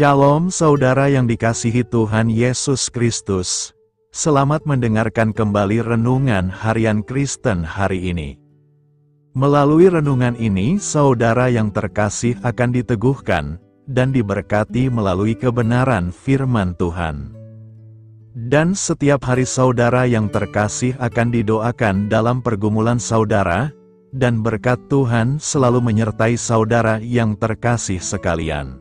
Shalom saudara yang dikasihi Tuhan Yesus Kristus. Selamat mendengarkan kembali renungan harian Kristen hari ini. Melalui renungan ini, saudara yang terkasih akan diteguhkan dan diberkati melalui kebenaran firman Tuhan. Dan setiap hari saudara yang terkasih akan didoakan dalam pergumulan saudara, dan berkat Tuhan selalu menyertai saudara yang terkasih sekalian.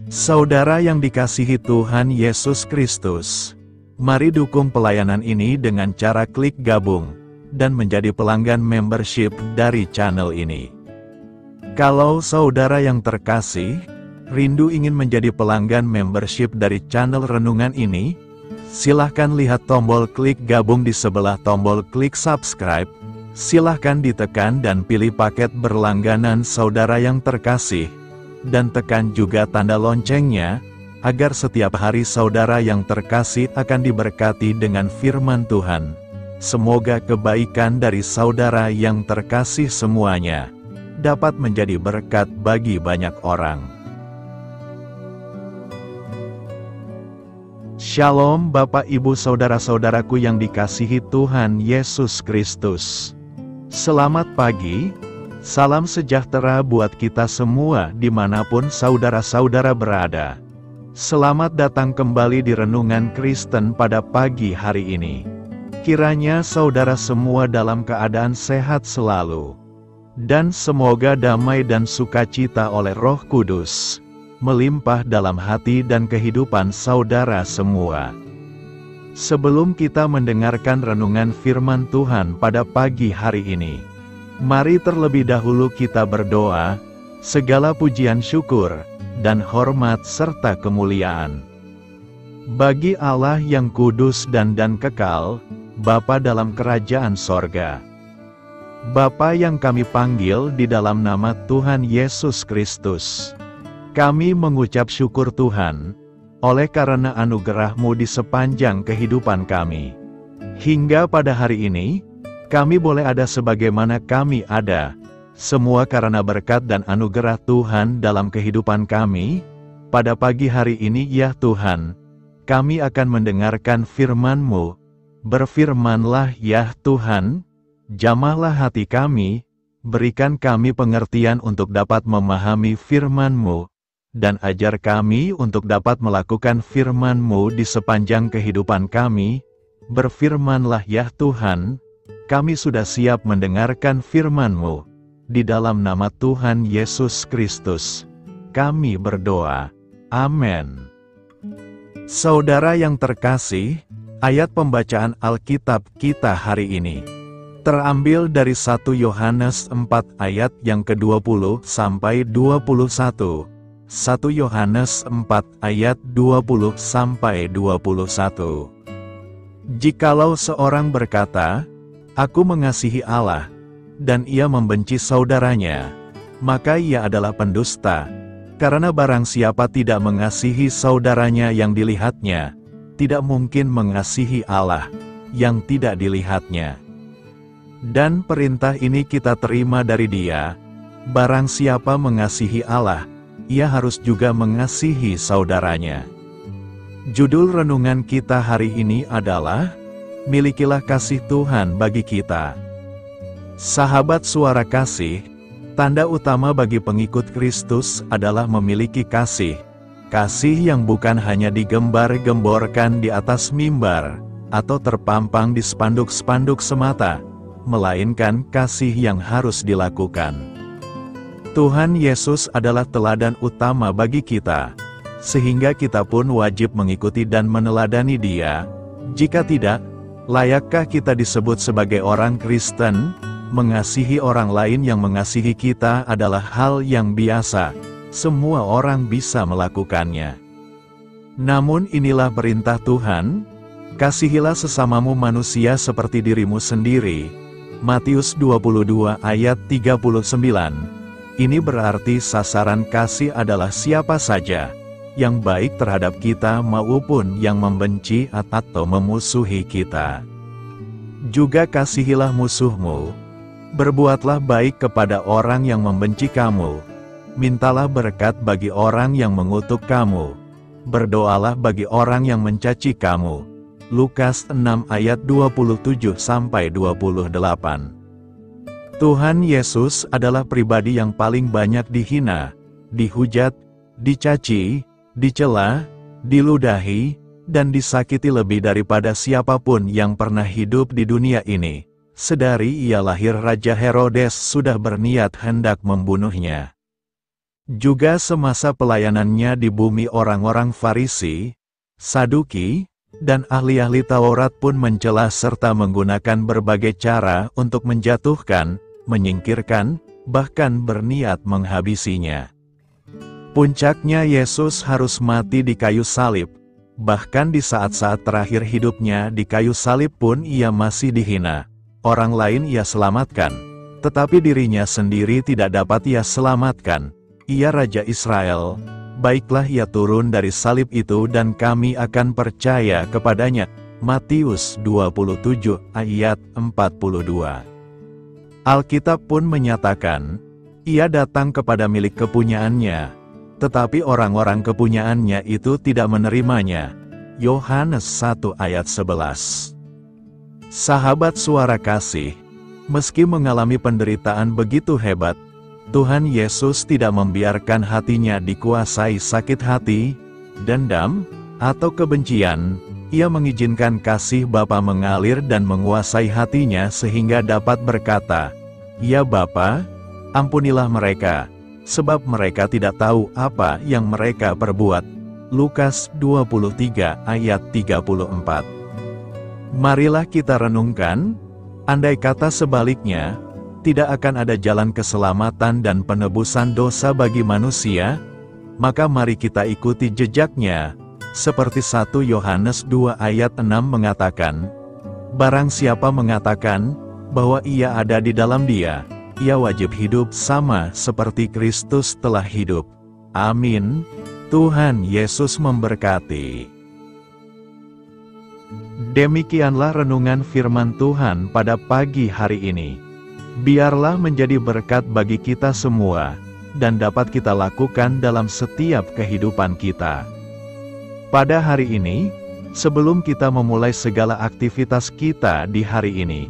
Saudara yang dikasihi Tuhan Yesus Kristus, mari dukung pelayanan ini dengan cara klik gabung dan menjadi pelanggan membership dari channel ini. Kalau saudara yang terkasih, rindu ingin menjadi pelanggan membership dari channel renungan ini, silahkan lihat tombol klik gabung di sebelah tombol klik subscribe, silahkan ditekan dan pilih paket berlangganan saudara yang terkasih, dan tekan juga tanda loncengnya, agar setiap hari saudara yang terkasih akan diberkati dengan firman Tuhan. Semoga kebaikan dari saudara yang terkasih semuanya dapat menjadi berkat bagi banyak orang. Shalom Bapak Ibu Saudara-saudaraku yang dikasihi Tuhan Yesus Kristus. Selamat pagi. Salam sejahtera buat kita semua dimanapun saudara-saudara berada. Selamat datang kembali di Renungan Kristen pada pagi hari ini. Kiranya saudara semua dalam keadaan sehat selalu. Dan semoga damai dan sukacita oleh Roh Kudus melimpah dalam hati dan kehidupan saudara semua. Sebelum kita mendengarkan renungan firman Tuhan pada pagi hari ini, mari terlebih dahulu kita berdoa. Segala pujian syukur dan hormat serta kemuliaan bagi Allah yang kudus dan kekal, Bapa dalam kerajaan sorga. Bapa yang kami panggil di dalam nama Tuhan Yesus Kristus. Kami mengucap syukur Tuhan, oleh karena anugerah-Mu di sepanjang kehidupan kami. Hingga pada hari ini, kami boleh ada sebagaimana kami ada, semua karena berkat dan anugerah Tuhan dalam kehidupan kami. Pada pagi hari ini ya Tuhan, kami akan mendengarkan firman-Mu. Berfirmanlah ya Tuhan, jamahlah hati kami, berikan kami pengertian untuk dapat memahami firman-Mu, dan ajar kami untuk dapat melakukan firman-Mu di sepanjang kehidupan kami. Berfirmanlah ya Tuhan, kami sudah siap mendengarkan firman-Mu. Di dalam nama Tuhan Yesus Kristus, kami berdoa. Amin. Saudara yang terkasih, ayat pembacaan Alkitab kita hari ini terambil dari 1 Yohanes 4 ayat yang ke-20 sampai 21. 1 Yohanes 4 ayat 20 sampai 21. Jikalau seorang berkata, "Aku mengasihi Allah," dan ia membenci saudaranya, maka ia adalah pendusta. Karena barang siapa tidak mengasihi saudaranya yang dilihatnya, tidak mungkin mengasihi Allah yang tidak dilihatnya. Dan perintah ini kita terima dari Dia, barang siapa mengasihi Allah, ia harus juga mengasihi saudaranya. Judul renungan kita hari ini adalah, Milikilah kasih Tuhan bagi kita. Sahabat suara kasih, tanda utama bagi pengikut Kristus adalah memiliki kasih. Kasih yang bukan hanya digembar-gemborkan di atas mimbar, atau terpampang di spanduk-spanduk semata, melainkan kasih yang harus dilakukan. Tuhan Yesus adalah teladan utama bagi kita, sehingga kita pun wajib mengikuti dan meneladani Dia. Jika tidak, layakkah kita disebut sebagai orang Kristen? Mengasihi orang lain yang mengasihi kita adalah hal yang biasa, semua orang bisa melakukannya. Namun inilah perintah Tuhan, kasihilah sesamamu manusia seperti dirimu sendiri. Matius 22 ayat 39. Ini berarti sasaran kasih adalah siapa saja yang baik terhadap kita maupun yang membenci atau memusuhi kita. Juga kasihilah musuhmu. Berbuatlah baik kepada orang yang membenci kamu, mintalah berkat bagi orang yang mengutuk kamu. Berdoalah bagi orang yang mencaci kamu. Lukas 6 ayat 27-28. Tuhan Yesus adalah pribadi yang paling banyak dihina, dihujat, dicaci, dicela, diludahi, dan disakiti lebih daripada siapapun yang pernah hidup di dunia ini. Sedari ia lahir, Raja Herodes sudah berniat hendak membunuhnya. Juga semasa pelayanannya di bumi, orang-orang Farisi, Saduki, dan ahli-ahli Taurat pun mencela serta menggunakan berbagai cara untuk menjatuhkan, menyingkirkan, bahkan berniat menghabisinya. Puncaknya Yesus harus mati di kayu salib. Bahkan di saat-saat terakhir hidupnya di kayu salib pun ia masih dihina. Orang lain ia selamatkan, tetapi dirinya sendiri tidak dapat ia selamatkan. Ia Raja Israel, baiklah ia turun dari salib itu dan kami akan percaya kepadanya. Matius 27 ayat 42. Alkitab pun menyatakan, ia datang kepada milik kepunyaannya, tetapi orang-orang kepunyaannya itu tidak menerimanya. Yohanes 1 ayat 11. Sahabat Suara Kasih, meski mengalami penderitaan begitu hebat, Tuhan Yesus tidak membiarkan hatinya dikuasai sakit hati, dendam, atau kebencian. Ia mengizinkan kasih Bapa mengalir dan menguasai hatinya sehingga dapat berkata, "Ya Bapa, ampunilah mereka, sebab mereka tidak tahu apa yang mereka perbuat." Lukas 23 ayat 34. Marilah kita renungkan, andai kata sebaliknya, tidak akan ada jalan keselamatan dan penebusan dosa bagi manusia, maka mari kita ikuti jejaknya, seperti 1 Yohanes 2 ayat 6 mengatakan, barang siapa mengatakan bahwa ia ada di dalam Dia, ia wajib hidup sama seperti Kristus telah hidup. Amin. Tuhan Yesus memberkati. Demikianlah renungan firman Tuhan pada pagi hari ini. Biarlah menjadi berkat bagi kita semua, dan dapat kita lakukan dalam setiap kehidupan kita. Pada hari ini, sebelum kita memulai segala aktivitas kita di hari ini,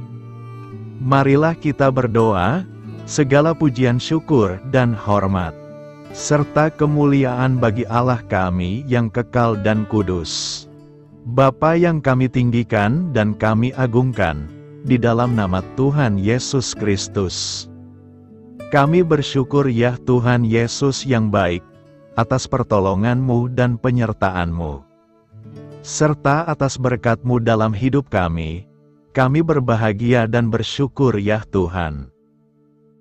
marilah kita berdoa, segala pujian syukur dan hormat, serta kemuliaan bagi Allah kami yang kekal dan kudus. Bapa yang kami tinggikan dan kami agungkan, di dalam nama Tuhan Yesus Kristus. Kami bersyukur ya Tuhan Yesus yang baik, atas pertolongan-Mu dan penyertaan-Mu. Serta atas berkat-Mu dalam hidup kami berbahagia dan bersyukur ya Tuhan.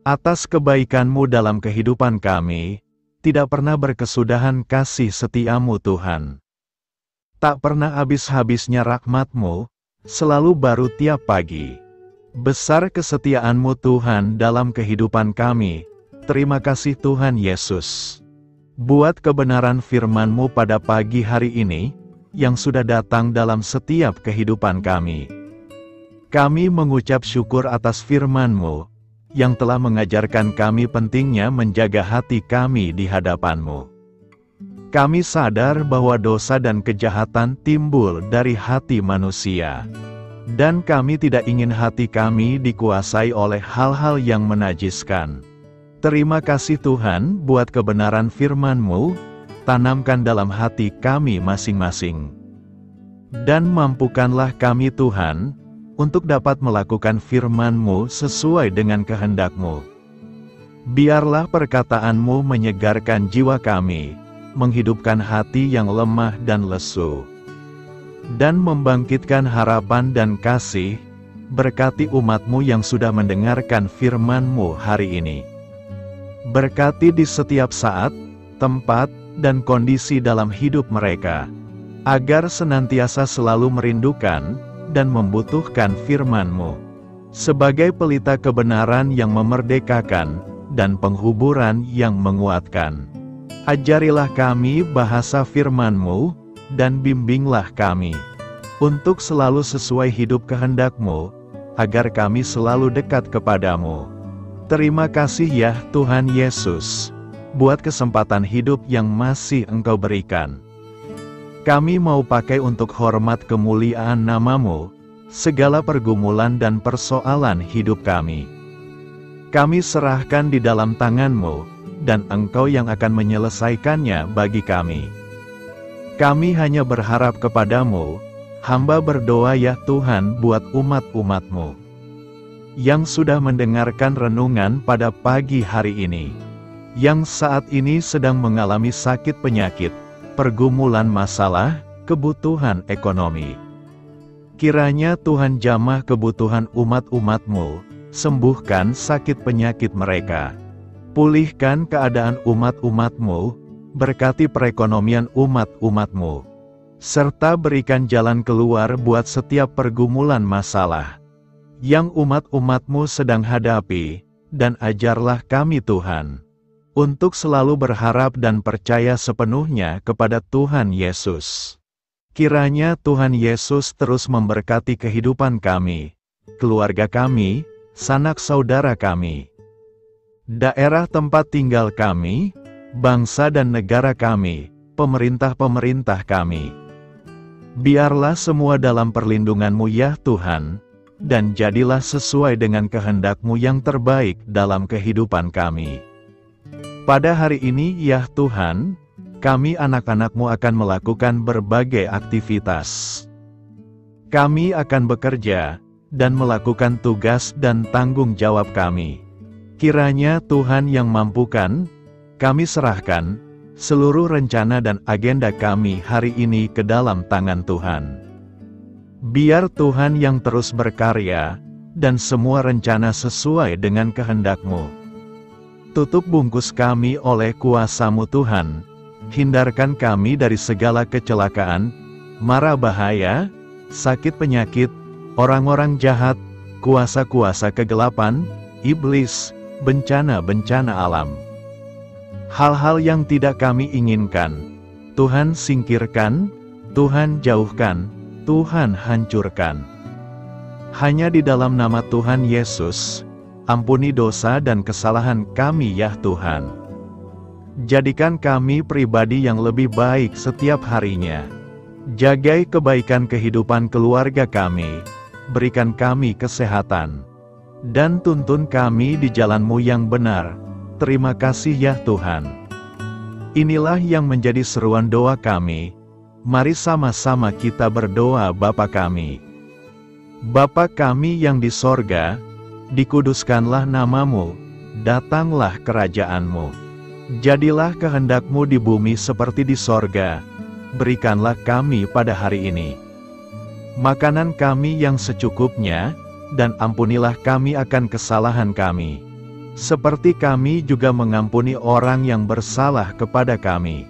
Atas kebaikan-Mu dalam kehidupan kami, tidak pernah berkesudahan kasih setia-Mu Tuhan. Tak pernah habis-habisnya rahmat-Mu, selalu baru tiap pagi. Besar kesetiaan-Mu Tuhan dalam kehidupan kami. Terima kasih Tuhan Yesus. Buat kebenaran firman-Mu pada pagi hari ini, yang sudah datang dalam setiap kehidupan kami. Kami mengucap syukur atas firman-Mu, yang telah mengajarkan kami pentingnya menjaga hati kami di hadapan-Mu. Kami sadar bahwa dosa dan kejahatan timbul dari hati manusia. Dan kami tidak ingin hati kami dikuasai oleh hal-hal yang menajiskan. Terima kasih Tuhan buat kebenaran firman-Mu, tanamkan dalam hati kami masing-masing. Dan mampukanlah kami Tuhan, untuk dapat melakukan firman-Mu sesuai dengan kehendak-Mu. Biarlah perkataan-Mu menyegarkan jiwa kami, menghidupkan hati yang lemah dan lesu, dan membangkitkan harapan dan kasih. Berkati umat-Mu yang sudah mendengarkan firman-Mu hari ini. Berkati di setiap saat, tempat, dan kondisi dalam hidup mereka, agar senantiasa selalu merindukan dan membutuhkan firman-Mu, sebagai pelita kebenaran yang memerdekakan, dan penghuburan yang menguatkan. Ajarilah kami bahasa firman-Mu, dan bimbinglah kami, untuk selalu sesuai hidup kehendak-Mu, agar kami selalu dekat kepadamu. Terima kasih ya Tuhan Yesus. buat kesempatan hidup yang masih Engkau berikan. Kami mau pakai untuk hormat kemuliaan nama-Mu, segala pergumulan dan persoalan hidup kami. Kami serahkan di dalam tangan-Mu, dan Engkau yang akan menyelesaikannya bagi kami. Kami hanya berharap kepadamu, hamba berdoa ya Tuhan buat umat-umat-Mu, yang sudah mendengarkan renungan pada pagi hari ini, yang saat ini sedang mengalami sakit penyakit, pergumulan masalah, kebutuhan ekonomi. Kiranya Tuhan jamah kebutuhan umat-umat-Mu, sembuhkan sakit penyakit mereka. Pulihkan keadaan umat-umat-Mu, berkati perekonomian umat-umat-Mu, serta berikan jalan keluar buat setiap pergumulan masalah yang umat-umat-Mu sedang hadapi, dan ajarlah kami Tuhan, untuk selalu berharap dan percaya sepenuhnya kepada Tuhan Yesus. Kiranya Tuhan Yesus terus memberkati kehidupan kami, keluarga kami, sanak saudara kami, daerah tempat tinggal kami, bangsa dan negara kami, pemerintah-pemerintah kami. Biarlah semua dalam perlindungan-Mu ya Tuhan, dan jadilah sesuai dengan kehendak-Mu yang terbaik dalam kehidupan kami. Pada hari ini ya Tuhan, kami anak-anak-Mu akan melakukan berbagai aktivitas. Kami akan bekerja, dan melakukan tugas dan tanggung jawab kami. Kiranya Tuhan yang mampukan, kami serahkan seluruh rencana dan agenda kami hari ini ke dalam tangan Tuhan. Biar Tuhan yang terus berkarya, dan semua rencana sesuai dengan kehendak-Mu. Tutup bungkus kami oleh kuasa-Mu Tuhan, hindarkan kami dari segala kecelakaan, mara bahaya, sakit penyakit, orang-orang jahat, kuasa-kuasa kegelapan, iblis, bencana-bencana alam. Hal-hal yang tidak kami inginkan, Tuhan singkirkan, Tuhan jauhkan, Tuhan hancurkan. Hanya di dalam nama Tuhan Yesus, ampuni dosa dan kesalahan kami ya Tuhan. Jadikan kami pribadi yang lebih baik setiap harinya. Jagai kebaikan kehidupan keluarga kami, berikan kami kesehatan, dan tuntun kami di jalan-Mu yang benar. Terima kasih ya Tuhan. Inilah yang menjadi seruan doa kami. Mari sama-sama kita berdoa. Bapa kami. Bapa kami yang di sorga, dikuduskanlah nama-Mu, datanglah kerajaan-Mu. Jadilah kehendak-Mu di bumi seperti di sorga. Berikanlah kami pada hari ini makanan kami yang secukupnya, dan ampunilah kami akan kesalahan kami, seperti kami juga mengampuni orang yang bersalah kepada kami.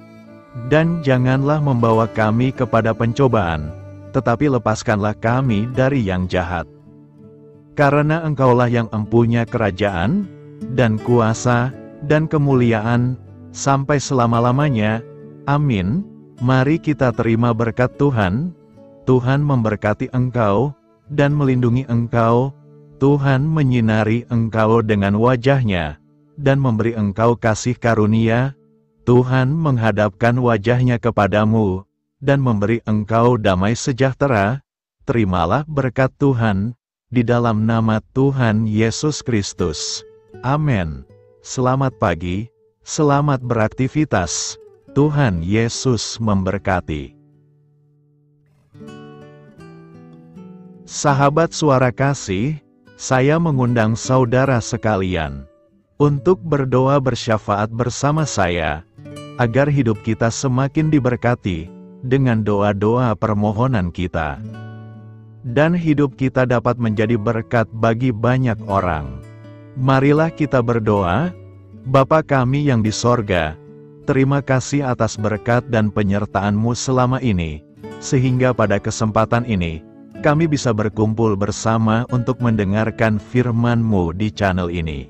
Dan janganlah membawa kami kepada pencobaan, tetapi lepaskanlah kami dari yang jahat. Karena Engkaulah yang empunya kerajaan, dan kuasa, dan kemuliaan, sampai selama-lamanya. Amin. Mari kita terima berkat Tuhan. Tuhan memberkati engkau, dan melindungi engkau. Tuhan menyinari engkau dengan wajah-Nya, dan memberi engkau kasih karunia. Tuhan menghadapkan wajah-Nya kepadamu, dan memberi engkau damai sejahtera. Terimalah berkat Tuhan, di dalam nama Tuhan Yesus Kristus. Amin. Selamat pagi, selamat beraktivitas. Tuhan Yesus memberkati. Sahabat Suara Kasih, saya mengundang saudara sekalian untuk berdoa bersyafaat bersama saya, agar hidup kita semakin diberkati dengan doa-doa permohonan kita, dan hidup kita dapat menjadi berkat bagi banyak orang. Marilah kita berdoa. Bapa kami yang di sorga, terima kasih atas berkat dan penyertaan-Mu selama ini, sehingga pada kesempatan ini, kami bisa berkumpul bersama untuk mendengarkan firman-Mu di channel ini.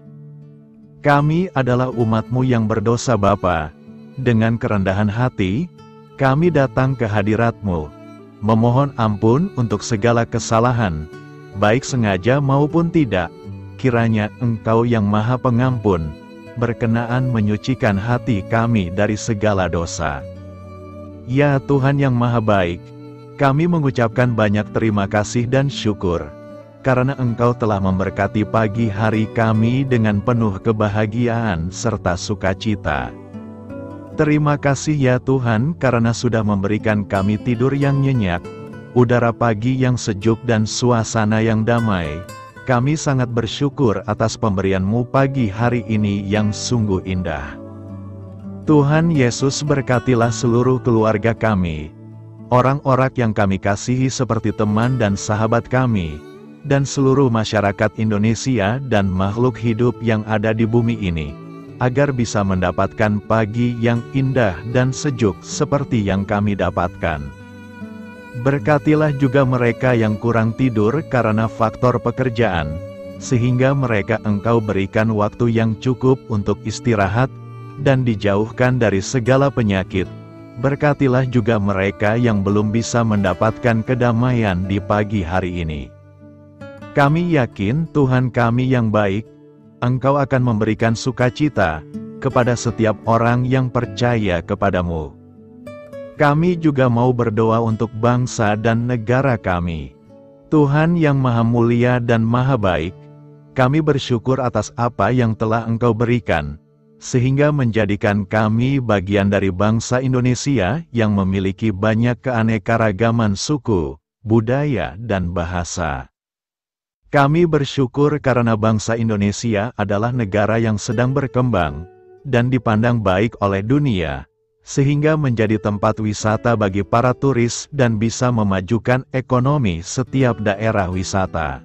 Kami adalah umat-Mu yang berdosa Bapa. Dengan kerendahan hati, kami datang ke hadirat-Mu, memohon ampun untuk segala kesalahan, baik sengaja maupun tidak. Kiranya Engkau yang Maha Pengampun, berkenaan menyucikan hati kami dari segala dosa. Ya Tuhan yang Maha Baik, kami mengucapkan banyak terima kasih dan syukur, karena Engkau telah memberkati pagi hari kami dengan penuh kebahagiaan serta sukacita. Terima kasih ya Tuhan karena sudah memberikan kami tidur yang nyenyak, udara pagi yang sejuk dan suasana yang damai. Kami sangat bersyukur atas pemberian-Mu pagi hari ini yang sungguh indah. Tuhan Yesus berkatilah seluruh keluarga kami, orang-orang yang kami kasihi seperti teman dan sahabat kami, dan seluruh masyarakat Indonesia dan makhluk hidup yang ada di bumi ini, agar bisa mendapatkan pagi yang indah dan sejuk seperti yang kami dapatkan. Berkatilah juga mereka yang kurang tidur karena faktor pekerjaan, sehingga mereka Engkau berikan waktu yang cukup untuk istirahat, dan dijauhkan dari segala penyakit. Berkatilah juga mereka yang belum bisa mendapatkan kedamaian di pagi hari ini. Kami yakin Tuhan kami yang baik, Engkau akan memberikan sukacita kepada setiap orang yang percaya kepadamu. Kami juga mau berdoa untuk bangsa dan negara kami. Tuhan yang Maha Mulia dan Maha Baik, kami bersyukur atas apa yang telah Engkau berikan, sehingga menjadikan kami bagian dari bangsa Indonesia yang memiliki banyak keanekaragaman suku, budaya, dan bahasa. Kami bersyukur karena bangsa Indonesia adalah negara yang sedang berkembang, dan dipandang baik oleh dunia, sehingga menjadi tempat wisata bagi para turis dan bisa memajukan ekonomi setiap daerah wisata.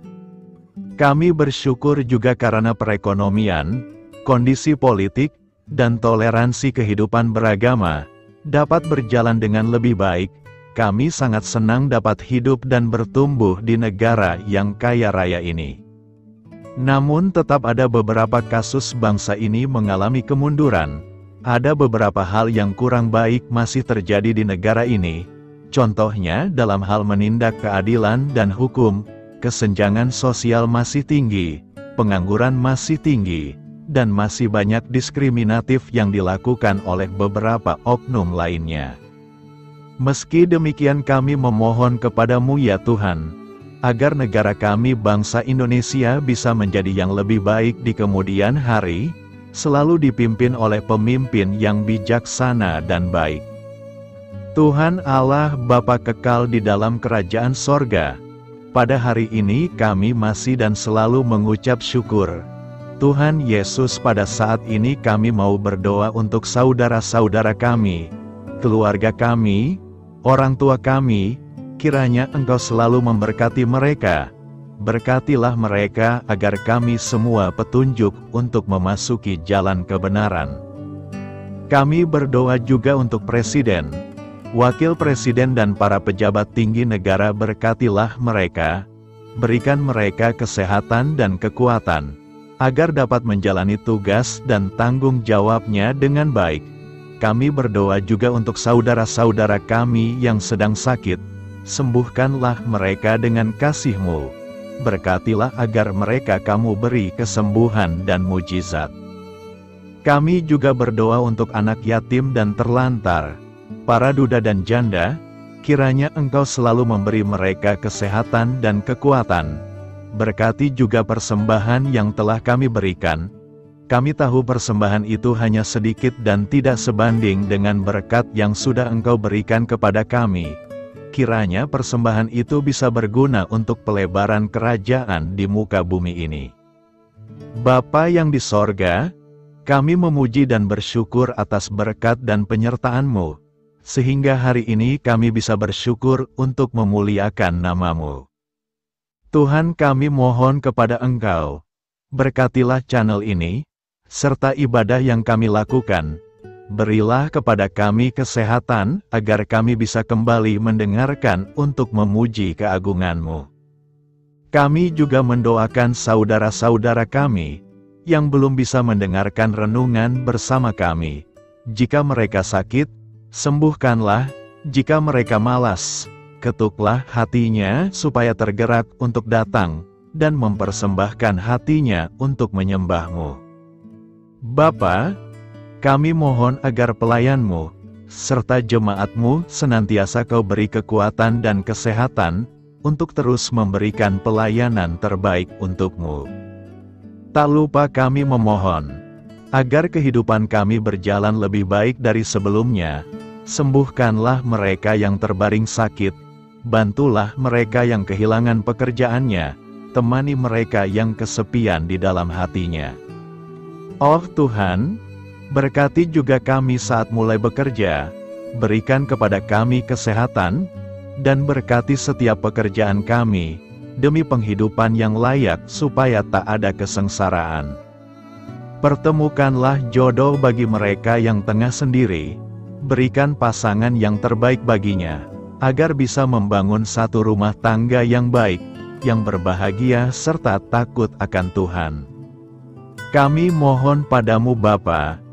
Kami bersyukur juga karena perekonomian, kondisi politik, dan toleransi kehidupan beragama dapat berjalan dengan lebih baik. Kami sangat senang dapat hidup dan bertumbuh di negara yang kaya raya ini. Namun tetap ada beberapa kasus bangsa ini mengalami kemunduran. Ada beberapa hal yang kurang baik masih terjadi di negara ini. Contohnya dalam hal menindak keadilan dan hukum, kesenjangan sosial masih tinggi, pengangguran masih tinggi, dan masih banyak diskriminatif yang dilakukan oleh beberapa oknum lainnya. Meski demikian kami memohon kepadamu ya Tuhan, agar negara kami bangsa Indonesia bisa menjadi yang lebih baik di kemudian hari, selalu dipimpin oleh pemimpin yang bijaksana dan baik. Tuhan Allah Bapa kekal di dalam kerajaan sorga, pada hari ini kami masih dan selalu mengucap syukur. Tuhan Yesus, pada saat ini kami mau berdoa untuk saudara-saudara kami, keluarga kami, orang tua kami, kiranya Engkau selalu memberkati mereka. Berkatilah mereka agar kami semua petunjuk untuk memasuki jalan kebenaran. Kami berdoa juga untuk Presiden, Wakil Presiden dan para pejabat tinggi negara. Berkatilah mereka, berikan mereka kesehatan dan kekuatan, agar dapat menjalani tugas dan tanggung jawabnya dengan baik. Kami berdoa juga untuk saudara-saudara kami yang sedang sakit, sembuhkanlah mereka dengan kasih-Mu. Berkatilah agar mereka Kamu beri kesembuhan dan mujizat. Kami juga berdoa untuk anak yatim dan terlantar, para duda dan janda, kiranya Engkau selalu memberi mereka kesehatan dan kekuatan. Berkati juga persembahan yang telah kami berikan. Kami tahu persembahan itu hanya sedikit dan tidak sebanding dengan berkat yang sudah Engkau berikan kepada kami. Kiranya persembahan itu bisa berguna untuk pelebaran kerajaan di muka bumi ini. Bapa yang di sorga, kami memuji dan bersyukur atas berkat dan penyertaan-Mu, sehingga hari ini kami bisa bersyukur untuk memuliakan nama-Mu. Tuhan, kami mohon kepada Engkau, berkatilah channel ini, serta ibadah yang kami lakukan. Berilah kepada kami kesehatan, agar kami bisa kembali mendengarkan untuk memuji keagungan-Mu. Kami juga mendoakan saudara-saudara kami, yang belum bisa mendengarkan renungan bersama kami. Jika mereka sakit, sembuhkanlah. Jika mereka malas, ketuklah hatinya supaya tergerak untuk datang, dan mempersembahkan hatinya untuk menyembah-Mu. Bapa, kami mohon agar pelayan-Mu, serta jemaat-Mu senantiasa Kau beri kekuatan dan kesehatan, untuk terus memberikan pelayanan terbaik untuk-Mu. Tak lupa kami memohon, agar kehidupan kami berjalan lebih baik dari sebelumnya. Sembuhkanlah mereka yang terbaring sakit, bantulah mereka yang kehilangan pekerjaannya, temani mereka yang kesepian di dalam hatinya. Oh Tuhan, berkati juga kami saat mulai bekerja, berikan kepada kami kesehatan, dan berkati setiap pekerjaan kami, demi penghidupan yang layak supaya tak ada kesengsaraan. Pertemukanlah jodoh bagi mereka yang tengah sendiri, berikan pasangan yang terbaik baginya, agar bisa membangun satu rumah tangga yang baik, yang berbahagia serta takut akan Tuhan. Kami mohon padamu Bapa,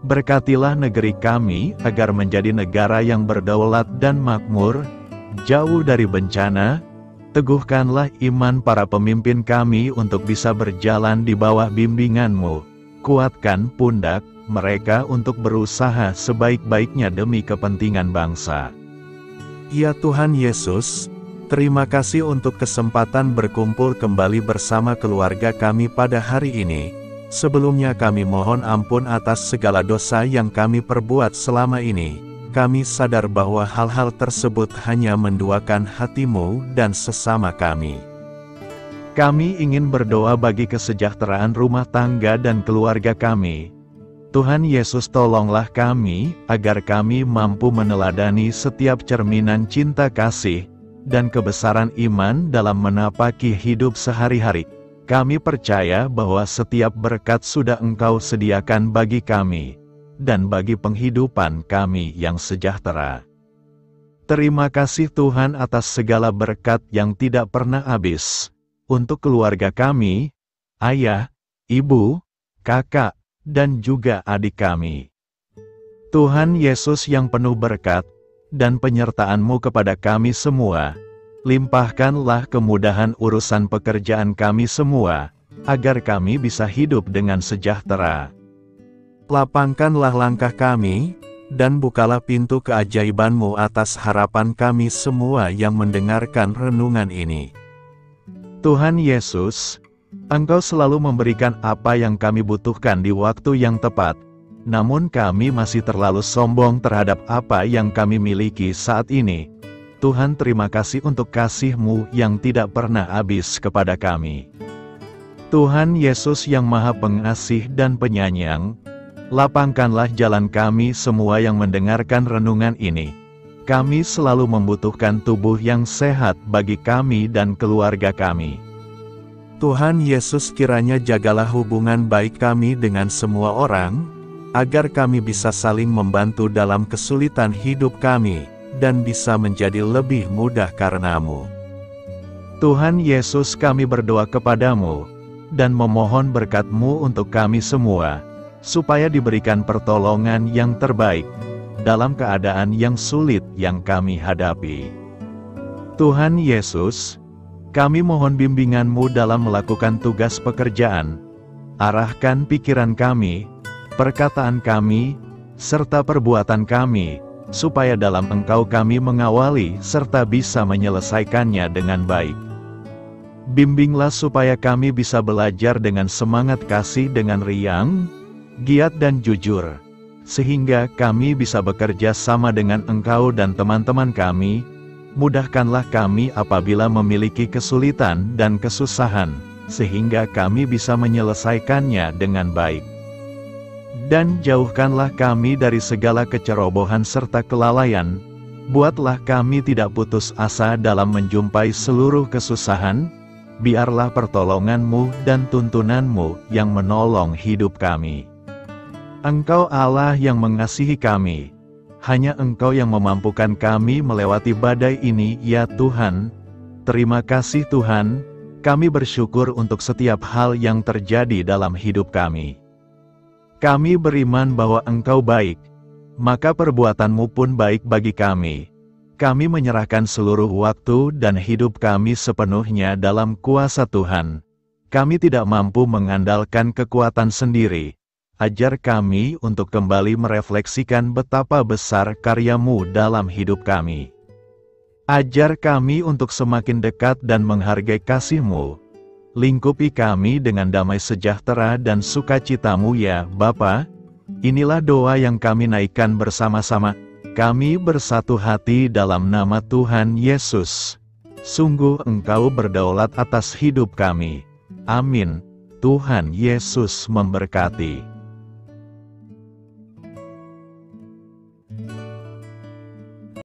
berkatilah negeri kami agar menjadi negara yang berdaulat dan makmur, jauh dari bencana. Teguhkanlah iman para pemimpin kami untuk bisa berjalan di bawah bimbingan-Mu. Kuatkan pundak mereka untuk berusaha sebaik-baiknya demi kepentingan bangsa. Ya Tuhan Yesus, terima kasih untuk kesempatan berkumpul kembali bersama keluarga kami pada hari ini. Sebelumnya kami mohon ampun atas segala dosa yang kami perbuat selama ini. Kami sadar bahwa hal-hal tersebut hanya menduakan hati-Mu dan sesama kami. Kami ingin berdoa bagi kesejahteraan rumah tangga dan keluarga kami. Tuhan Yesus, tolonglah kami, agar kami mampu meneladani setiap cerminan cinta kasih, dan kebesaran iman dalam menapaki hidup sehari-hari. Kami percaya bahwa setiap berkat sudah Engkau sediakan bagi kami, dan bagi penghidupan kami yang sejahtera. Terima kasih Tuhan atas segala berkat yang tidak pernah habis, untuk keluarga kami, ayah, ibu, kakak, dan juga adik kami. Tuhan Yesus yang penuh berkat, dan penyertaan-Mu kepada kami semua, limpahkanlah kemudahan urusan pekerjaan kami semua, agar kami bisa hidup dengan sejahtera. Lapangkanlah langkah kami, dan bukalah pintu keajaiban-Mu atas harapan kami semua yang mendengarkan renungan ini. Tuhan Yesus, Engkau selalu memberikan apa yang kami butuhkan di waktu yang tepat, namun kami masih terlalu sombong terhadap apa yang kami miliki saat ini. Tuhan, terima kasih untuk kasih-Mu yang tidak pernah habis kepada kami. Tuhan Yesus yang Maha Pengasih dan Penyayang, lapangkanlah jalan kami semua yang mendengarkan renungan ini. Kami selalu membutuhkan tubuh yang sehat bagi kami dan keluarga kami. Tuhan Yesus, kiranya jagalah hubungan baik kami dengan semua orang, agar kami bisa saling membantu dalam kesulitan hidup kami, dan bisa menjadi lebih mudah karena-Mu. Tuhan Yesus, kami berdoa kepada-Mu, dan memohon berkat-Mu untuk kami semua, supaya diberikan pertolongan yang terbaik, dalam keadaan yang sulit yang kami hadapi. Tuhan Yesus, kami mohon bimbingan-Mu dalam melakukan tugas pekerjaan. Arahkan pikiran kami, perkataan kami, serta perbuatan kami, supaya dalam Engkau kami mengawali serta bisa menyelesaikannya dengan baik. Bimbinglah supaya kami bisa belajar dengan semangat kasih dengan riang, giat dan jujur, sehingga kami bisa bekerja sama dengan Engkau dan teman-teman kami. Mudahkanlah kami apabila memiliki kesulitan dan kesusahan, sehingga kami bisa menyelesaikannya dengan baik. Dan jauhkanlah kami dari segala kecerobohan serta kelalaian. Buatlah kami tidak putus asa dalam menjumpai seluruh kesusahan. Biarlah pertolongan-Mu dan tuntunan-Mu yang menolong hidup kami. Engkau Allah yang mengasihi kami. Hanya Engkau yang memampukan kami melewati badai ini, ya Tuhan. Terima kasih Tuhan, kami bersyukur untuk setiap hal yang terjadi dalam hidup kami. Kami beriman bahwa Engkau baik, maka perbuatan-Mu pun baik bagi kami. Kami menyerahkan seluruh waktu dan hidup kami sepenuhnya dalam kuasa Tuhan. Kami tidak mampu mengandalkan kekuatan sendiri. ajar kami untuk kembali merefleksikan betapa besar karya-Mu dalam hidup kami. Ajar kami untuk semakin dekat dan menghargai kasih-Mu. Lingkupi kami dengan damai sejahtera dan sukacita-Mu ya Bapa. Inilah doa yang kami naikkan bersama-sama. Kami bersatu hati dalam nama Tuhan Yesus. Sungguh Engkau berdaulat atas hidup kami. Amin. Tuhan Yesus memberkati.